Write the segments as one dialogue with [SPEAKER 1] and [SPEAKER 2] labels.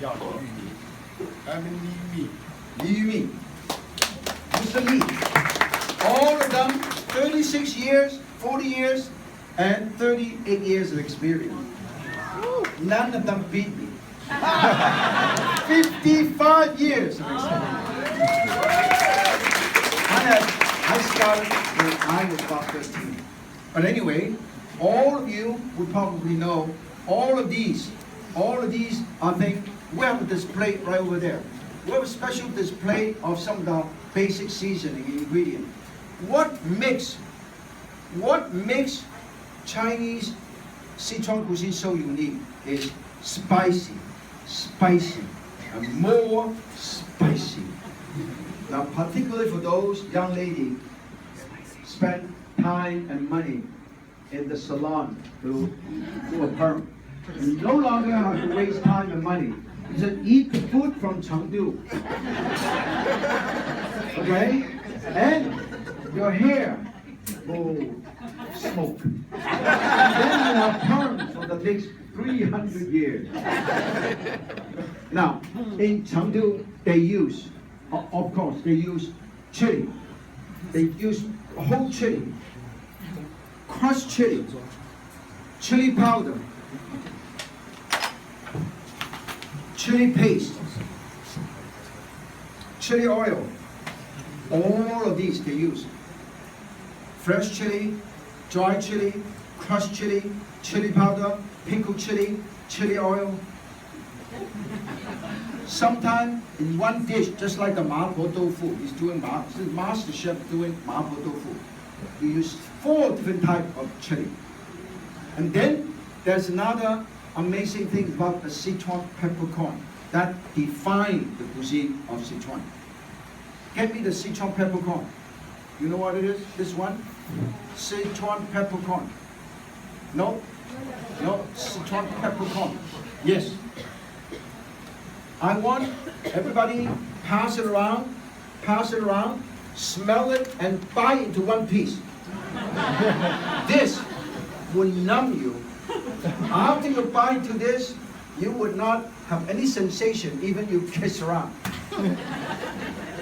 [SPEAKER 1] 要玉米。I mean 米。
[SPEAKER 2] 玉米. Mr. Lee. All of them, 36 years, 40 years, and 38 years of experience. None of them beat me. 55 years of experience. I started when I was about 13. But anyway, all of you would probably know all of these, I think, we have a display right over there. We have a special display of some of the basic seasoning ingredients. What makes Chinese Sichuan cuisine so unique is spicy, and more spicy. Now, particularly for those young ladies spend time and money in the salon to do a perm. You no longer have to waste time and money. You just eat the food from Chengdu. Okay? And your hair will smoke. Then you have perm for the next 300 years. Now, in Chengdu, they use, of course, they use chili. They use whole chili, crushed chili, chili powder, chili paste, chili oil. All of these they use. Fresh chili, dry chili, crushed chili, chili powder, pickled chili, chili oil. Sometimes in one dish, just like the Mapo doufu, he's doing master chef doing Mapo doufu. You use 4 different types of chili. And then there's another amazing thing about the Sichuan peppercorn that defines the cuisine of Sichuan. Get me the Sichuan peppercorn. You know what it is? This one? Sichuan peppercorn. No? No, Sichuan peppercorn. Yes. I want everybody pass it around, smell it, and bite into one piece. This will numb you. After you bite into this, you would not have any sensation, even you kiss around.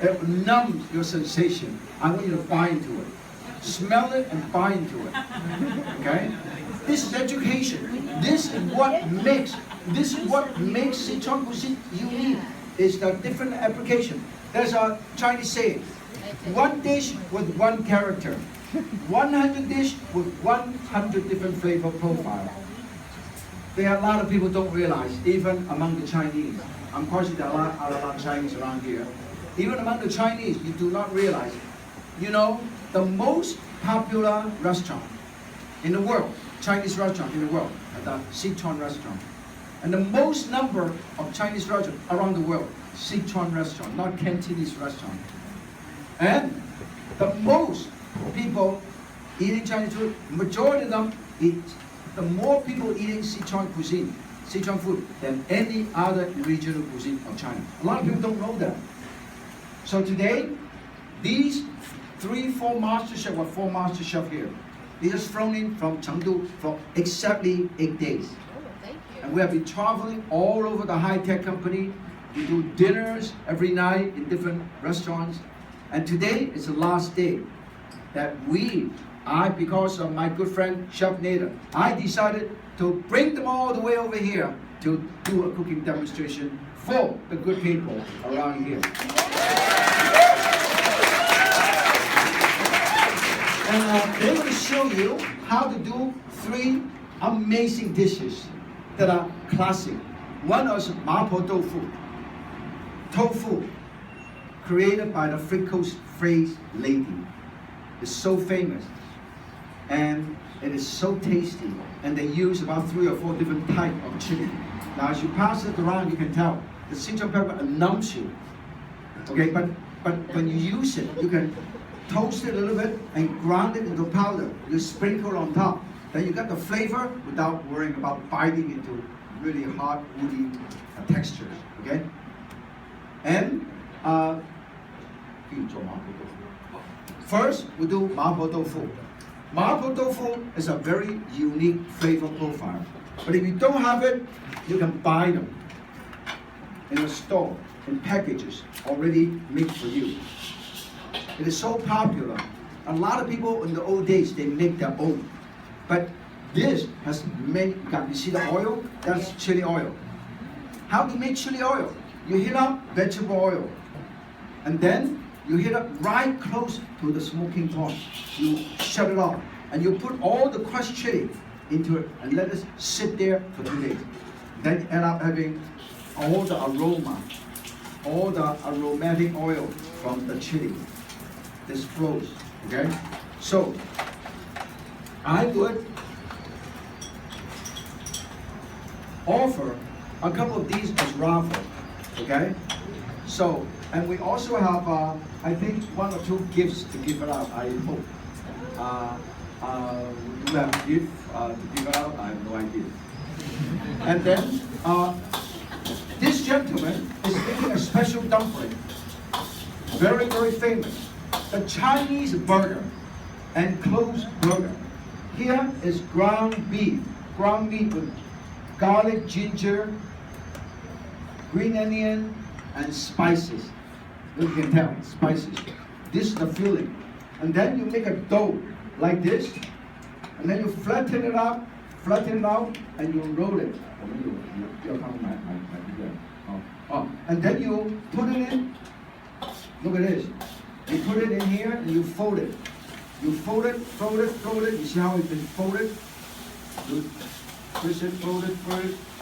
[SPEAKER 2] It numbs your sensation. I want you to bite into it. Smell it and bite into it. Okay? This is education. This is what makes Sichuan cuisine unique. Is the different application. There's a Chinese saying: one dish with one character, 100 dish with 100 different flavor profile. There are a lot of people don't realize, even among the Chinese. I'm quite sure there are a lot of Chinese around here. Even among the Chinese, you do not realize. You know, the most popular restaurant in the world, Chinese restaurant in the world, the Sichuan restaurant. And the most number of Chinese restaurants around the world, Sichuan restaurant, not Cantonese restaurant. And the most people eating Chinese food, majority of them eat, the more people eating Sichuan cuisine, Sichuan food, than any other regional cuisine of China. A lot of people don't know that. So today, these 3-4 master chefs, or 4 master chefs here, they just flown in from Chengdu for exactly 8 days. And we have been traveling all over the high-tech company. We do dinners every night in different restaurants. And today is the last day that because of my good friend Chef Nathan, I decided to bring them all the way over here to do a cooking demonstration for the good people around here. And they're going to show you how to do 3 amazing dishes that are classic. One is Mapo doufu. Tofu, created by the Frico's phrase lady. It's so famous. And it is so tasty. And they use about 3 or 4 different types of chili. Now as you pass it around, you can tell the Sichuan pepper numbs you. Okay, but when you use it, you can toast it a little bit and grind it into powder. You sprinkle on top. Then you get the flavor without worrying about biting into really hard, woody textures. Okay? And first, we do Mapo doufu. Mapo doufu is a very unique flavor profile. But if you don't have it, you can buy them. in a store, in packages, already made for you. It is so popular. A lot of people in the old days, they make their own. But this has many, you see the oil? That's chili oil. How do you make chili oil? You heat up vegetable oil. And then you heat up right close to the smoking point. You shut it off. And you put all the crushed chili into it and let it sit there for 2 days. Then you end up having all the aroma, all the aromatic oil from the chili. This flows, okay? So, I would offer a couple of these as raffle, okay? So, and we also have, I think, 1 or 2 gifts to give it out, I hope. Do we have a gift to give it out? I have no idea. And then, this gentleman is making a special dumpling. Very, very famous. The Chinese burger and closed burger. Here is ground beef. Ground beef with garlic, ginger, green onion, and spices. You can tell, spices. This is the filling. And then you make a dough like this. And then you flatten it out, and you roll it. And then you put it in. Look at this. You put it in here and you fold it. You fold it. You see how it's been folded? You twist it, fold it,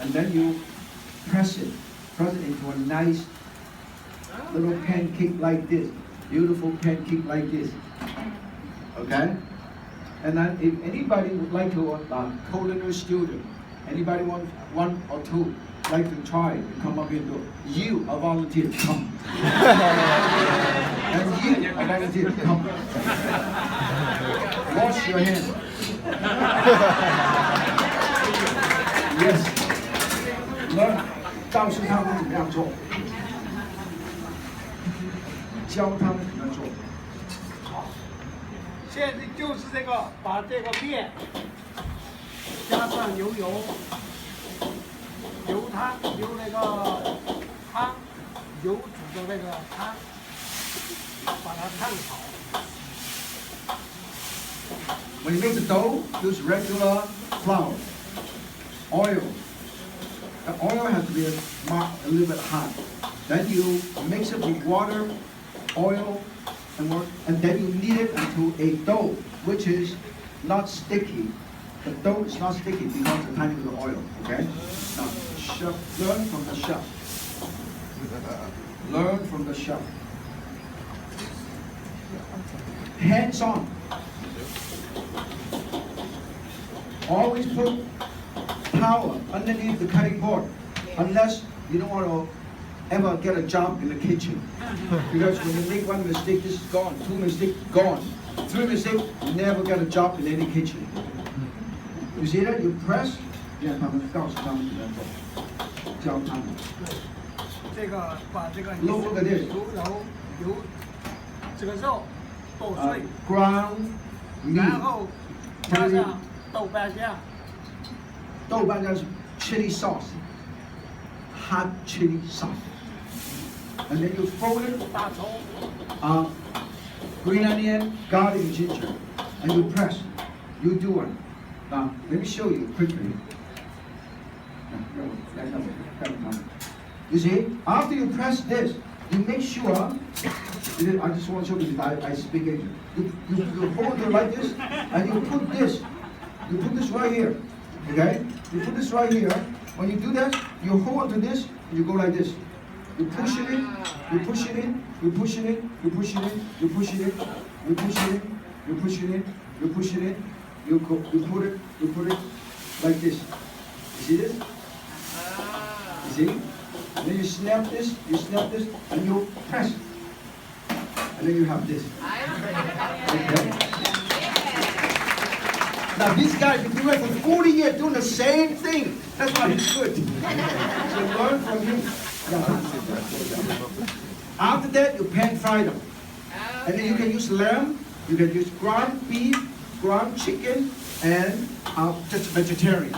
[SPEAKER 2] and then you press it. Press it into a nice little pancake like this. Beautiful pancake like this. Okay? And then if anybody would like to, culinary student, anybody want 1 or 2 like to try to come up here and do it. You, a volunteer, come. And you, a volunteer, come. Wash your hands. Yes. Learn. 告诉他们怎么样做。教他们怎么做。
[SPEAKER 3] 现在就是这个，把这个面加上牛油、牛汤、牛那个汤、油煮的那个汤，把它烫好。
[SPEAKER 2] When you make the dough, use regular flour, oil. The oil has to be a little bit hot. Then you mix it with water, oil, and then you knead it into a dough, which is not sticky. The dough is not sticky because of the tiny little oil. Okay? Now, chef, learn from the chef. Learn from the chef. Hands on. Always put power underneath the cutting board, unless you don't want to ever get a job in the kitchen. Because when you make 1 mistake, this is gone. 2 mistakes, gone. 3 mistakes, you never get a job in any kitchen. You see that? You press, 让他们告诉他们怎么做，教他们。
[SPEAKER 3] 这个把这个
[SPEAKER 2] Look at this.
[SPEAKER 3] 油这个肉剁碎，
[SPEAKER 2] Ground
[SPEAKER 3] 然
[SPEAKER 2] meat.
[SPEAKER 3] 后加上豆瓣酱。
[SPEAKER 2] 豆瓣酱是 chili sauce, hot chili sauce. And then you fold it,
[SPEAKER 3] 大葱。
[SPEAKER 2] green onion, garlic, and ginger, and you press. You do it. Now, let me show you quickly. You see, after you press this, you make sure. I just want to show you because I speak English. You hold it like this, and you put this. You put this right here. Okay? You put this right here. When you do that, you hold onto this, and you go like this. You push it in, you push it in, you push it in, you push it in, you push it in, you push it in, you push it in, you push it in, you put it like this. You see this? You see? And then you snap this, and you press. And then you have this. Okay? Now this guy been doing it for 40 years, doing the same thing. That's why he's good. So learn from him. After that, you pan fry them. And then you can use lamb, you can use ground beef, ground chicken, and just vegetarian.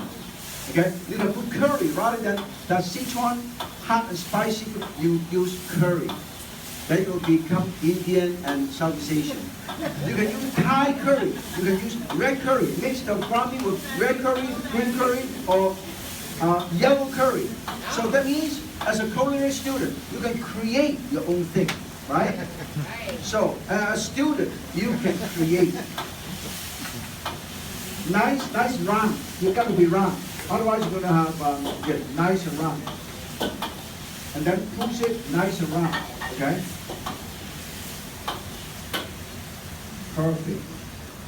[SPEAKER 2] Okay? You can put curry rather than that Sichuan hot and spicy. You use curry. Then it will become Indian and Southeast Asian. You can use Thai curry. You can use red curry. Mix the brahmi with red curry, green curry, or yellow curry. So that means, as a culinary student, you can create your own thing, right? So, as a student, you can create. Nice round. You got to be round. Otherwise, you're gonna have get nice and round. And then push it nice and round. Okay. Perfect.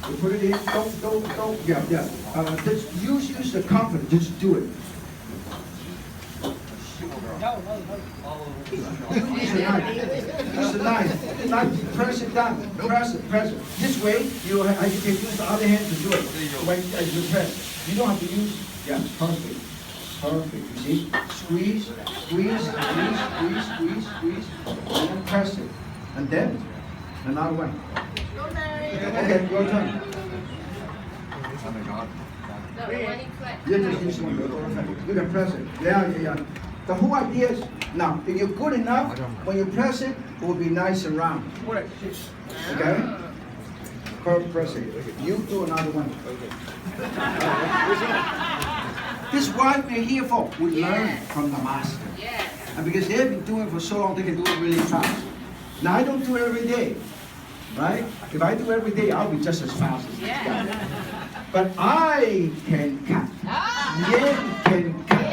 [SPEAKER 2] You put it in. Don't. Yeah. Just use the confidence. Just do it. Use the knife. Press it down. Press it. This way, you can use the other hand to do it. When you press, you don't have to use. Yeah, perfect. You see? Squeeze, and then press it. And then another one. Okay, your turn. You just this one. You can press it. Yeah. The whole idea is, now, if you're good enough, when you press it, it will be nice and round. Okay? Press it. You do another one. This is why we're here for. We learn from the master. And because they've been doing it for so long, they can do it really fast. Now, I don't do it every day. Right? If I do it every day, I'll be just as fast as this guy. But I can cut. Yen can cut.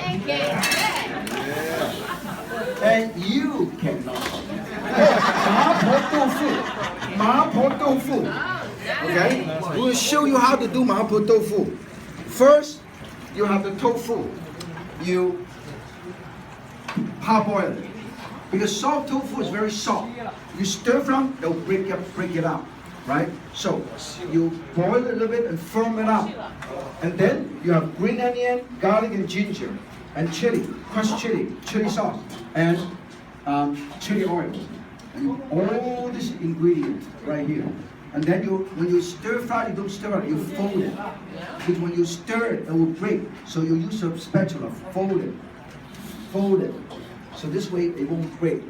[SPEAKER 2] And you cannot. Mapo doufu. Okay? We'll show you how to do Mapo doufu. First, you have the tofu. You parboil it. Because soft tofu is very soft. You stir from, it'll break it up. Right? So, you boil it a little bit and firm it up. And then you have green onion, garlic and ginger, and chili, crushed chili sauce, and chili oil. And all these ingredients right here. And then when you stir fry, you don't stir it, you fold it. Because when you stir it, it will break. So you use a spatula, fold it. So this way it won't break.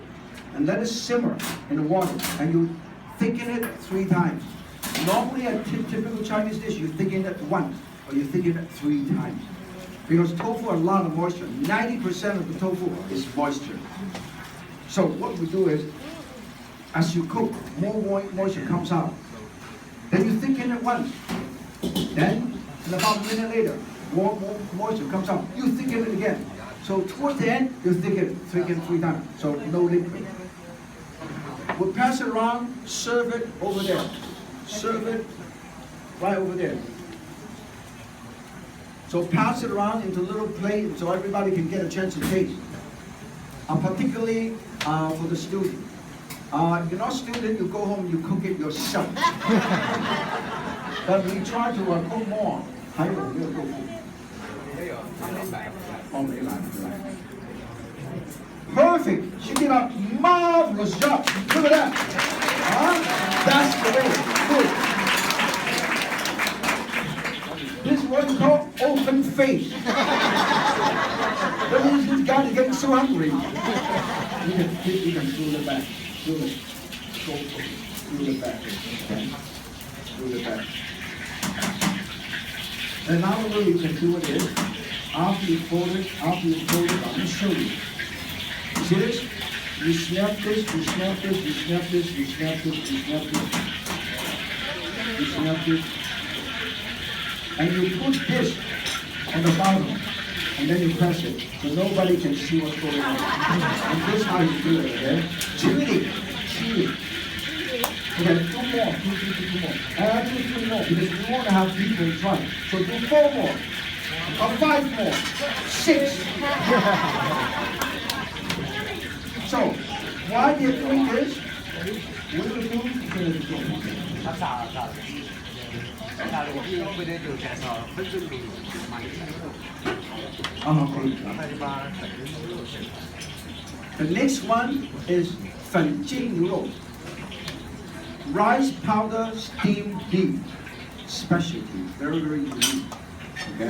[SPEAKER 2] And let it simmer in the water. And you thicken it 3 times. Normally a typical Chinese dish, you thicken it once, or you thicken it 3 times. Because tofu has a lot of moisture. 90% of the tofu is moisture. So what we do is, as you cook, more moisture comes out. Then you thicken it once. Then, about a minute later, more moisture comes out. You thicken it again. So towards the end, you thicken 3 times. So no liquid. We'll pass it around, serve it over there. Serve it right over there. So pass it around into a little plate so everybody can get a chance to taste. Particularly for the student. If you're not a student, you go home and you cook it yourself. But we try to cook more. Perfect. She did a marvelous job. Look at that. That's the way. Good. This is what you call open face. That means this guy is getting so hungry. You can do it back. Do it. Do it back. Okay. Do it back. Another way you can do it is, after you fold it, I'm going to show you. You see this? You snap this, you snap this, you snap this, you snap this, you snap this. You snap this. And you put this on the bottom, and then you press it, so nobody can see what's going on. And this is how you do it, okay? Chili. Okay, 2 more, 2 more. And 3 more, because we want to have people try. So do 4 more, or 5 more, 6. So, while you're doing this, what do we do? The next one is 粉煎牛肉. Rice powder steamed beef. Specialty. Very, very unique. Okay?